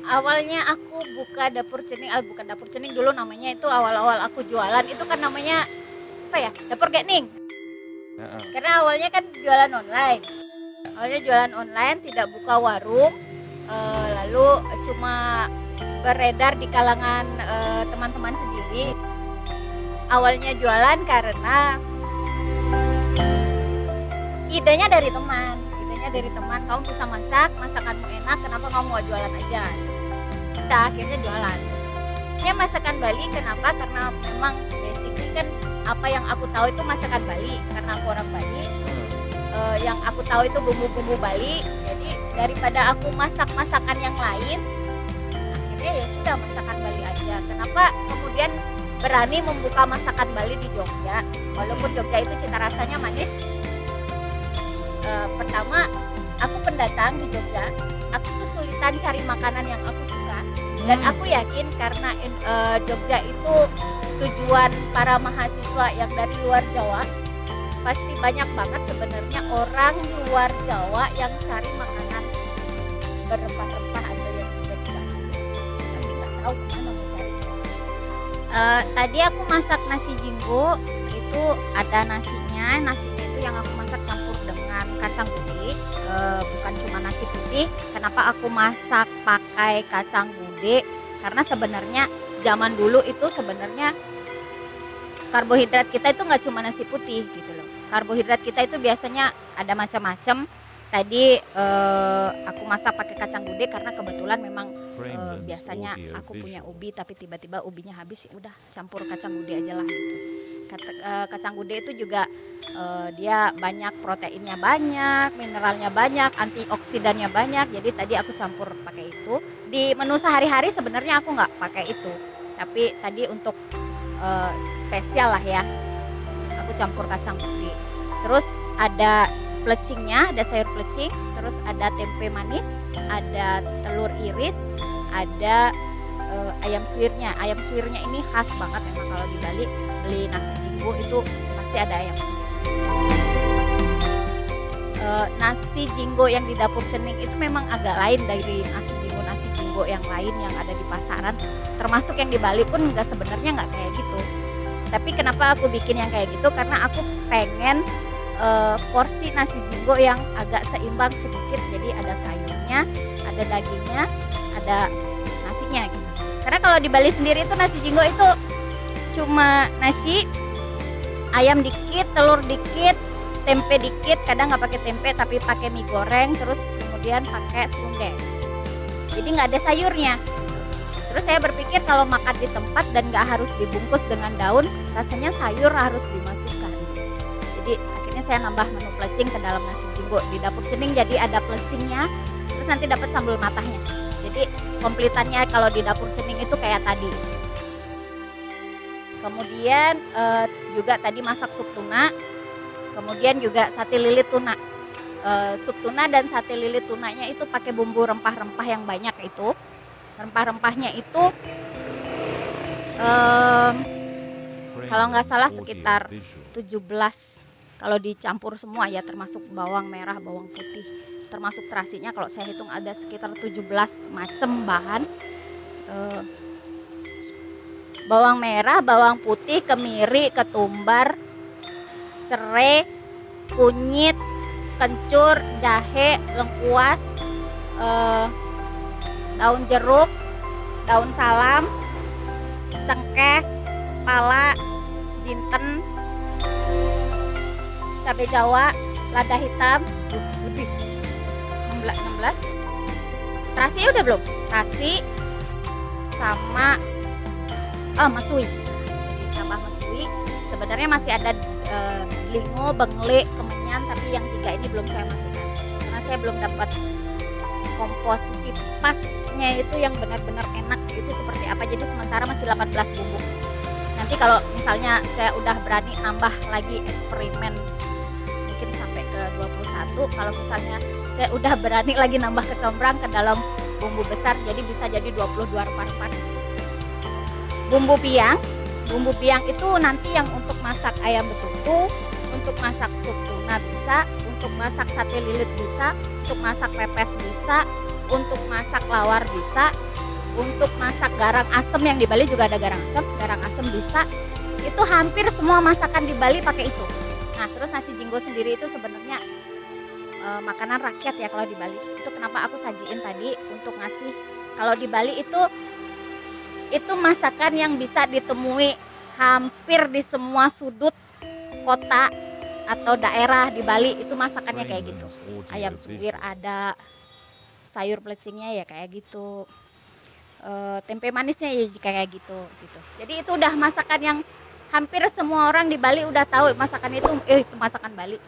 Awalnya aku buka dapur cening, bukan dapur cening dulu namanya, itu awal-awal aku jualan itu kan namanya apa ya, dapur Gekning. Heeh. Karena awalnya kan jualan online. Awalnya jualan online, tidak buka warung, lalu cuma beredar di kalangan teman-teman sendiri. Awalnya jualan karena idenya dari teman, kamu bisa masak, masakanmu enak, kenapa kamu mau jualan aja? Udah, akhirnya jualan. Ini masakan Bali, kenapa? Karena memang basically kan apa yang aku tahu itu masakan Bali, karena aku orang Bali. Yang aku tahu itu bumbu-bumbu Bali, jadi daripada aku masak masakan yang lain, akhirnya ya sudah masakan Bali aja. Kenapa kemudian berani membuka masakan Bali di Jogja, walaupun Jogja itu cita rasanya manis. Pertama, aku pendatang di Jogja, aku kesulitan cari makanan yang aku suka, dan aku yakin karena Jogja itu tujuan para mahasiswa yang dari luar Jawa, pasti banyak banget sebenarnya orang luar Jawa yang cari makanan berempah-rempah atau yang tidak manis, tapi nggak tahu kemana mau cari. Tadi aku masak nasi jinggo, itu ada nasinya itu yang aku masak campur dengan kacang putih, bukan cuma nasi putih. Kenapa aku masak pakai kacang gude? Karena sebenarnya zaman dulu itu sebenarnya karbohidrat kita itu nggak cuma nasi putih gitu loh. Karbohidrat kita itu biasanya ada macam-macam. Tadi aku masak pakai kacang gude karena kebetulan memang biasanya aku punya ubi, tapi tiba-tiba ubinya habis, ya udah campur kacang gude aja lah gitu. Kacang gude itu juga dia banyak proteinnya, banyak mineralnya, banyak antioksidannya banyak. Jadi tadi aku campur pakai itu. Di menu sehari-hari sebenarnya aku nggak pakai itu, tapi tadi untuk spesial lah ya, aku campur kacang putih. Terus ada plecingnya, ada sayur plecing, terus ada tempe manis, ada telur iris, ada ayam suwirnya. Ayam suwirnya ini khas banget memang, kalau di Bali beli nasi jinggo itu pasti ada ayam suwir. Nasi jinggo yang di dapur cening itu memang agak lain dari nasi jinggo yang lain yang ada di pasaran, termasuk yang di Bali pun sebenarnya nggak kayak gitu. Tapi kenapa aku bikin yang kayak gitu, karena aku pengen porsi nasi jinggo yang agak seimbang sedikit, jadi ada sayurnya, ada dagingnya, ada nasinya gitu. Karena kalau di Bali sendiri itu nasi jinggo itu cuma nasi, ayam dikit, telur dikit, tempe dikit, kadang nggak pakai tempe tapi pakai mie goreng, terus kemudian pakai serundeng. Jadi nggak ada sayurnya. Terus saya berpikir kalau makan di tempat dan nggak harus dibungkus dengan daun, rasanya sayur harus dimasukkan. Jadi akhirnya saya nambah menu plecing ke dalam nasi jinggo. Di dapur cening jadi ada plecingnya, terus nanti dapat sambal matahnya. Jadi komplitannya kalau di dapur cening itu kayak tadi. Kemudian juga tadi masak sup tuna, kemudian juga sate lilit tuna. Sup tuna dan sate lilit tunanya itu pakai bumbu rempah-rempah yang banyak itu. Rempah-rempahnya itu kalau nggak salah sekitar 17 kalau dicampur semua ya, termasuk bawang merah, bawang putih, termasuk terasinya, kalau saya hitung ada sekitar 17 macam bahan. Bawang merah, bawang putih, kemiri, ketumbar, serai, kunyit, kencur, jahe, lengkuas, daun jeruk, daun salam, cengkeh, pala, jinten, cabai jawa, lada hitam, lebih 16. Terasi udah belum? Terasi sama masui. Tambah masui. Sebenarnya masih ada lingo, bengle, kemenyan, tapi yang 3 ini belum saya masukkan karena saya belum dapat komposisi pasnya itu yang benar-benar enak itu seperti apa. Jadi sementara masih 18 bumbu. Nanti kalau misalnya saya udah berani nambah lagi, eksperimen mungkin sampai ke 21, kalau misalnya saya udah berani lagi nambah kecombrang ke dalam bumbu besar, jadi bisa jadi 22 rempah-rempah. Bumbu biang itu nanti yang untuk masak ayam betutu, untuk masak sup tuna bisa, untuk masak sate lilit bisa, untuk masak pepes bisa, untuk masak lawar bisa, untuk masak garang asem, yang di Bali juga ada garang asem bisa. Itu hampir semua masakan di Bali pakai itu. Nah, terus nasi jinggo sendiri itu sebenarnya makanan rakyat ya kalau di Bali. Itu kenapa aku sajiin tadi untuk ngasih. Kalau di Bali itu masakan yang bisa ditemui hampir di semua sudut kota atau daerah di Bali, itu masakannya kayak gitu. Ayam suwir ada, sayur plecingnya ya kayak gitu, tempe manisnya ya kayak gitu. Jadi itu udah masakan yang hampir semua orang di Bali udah tahu masakan itu, itu masakan Bali.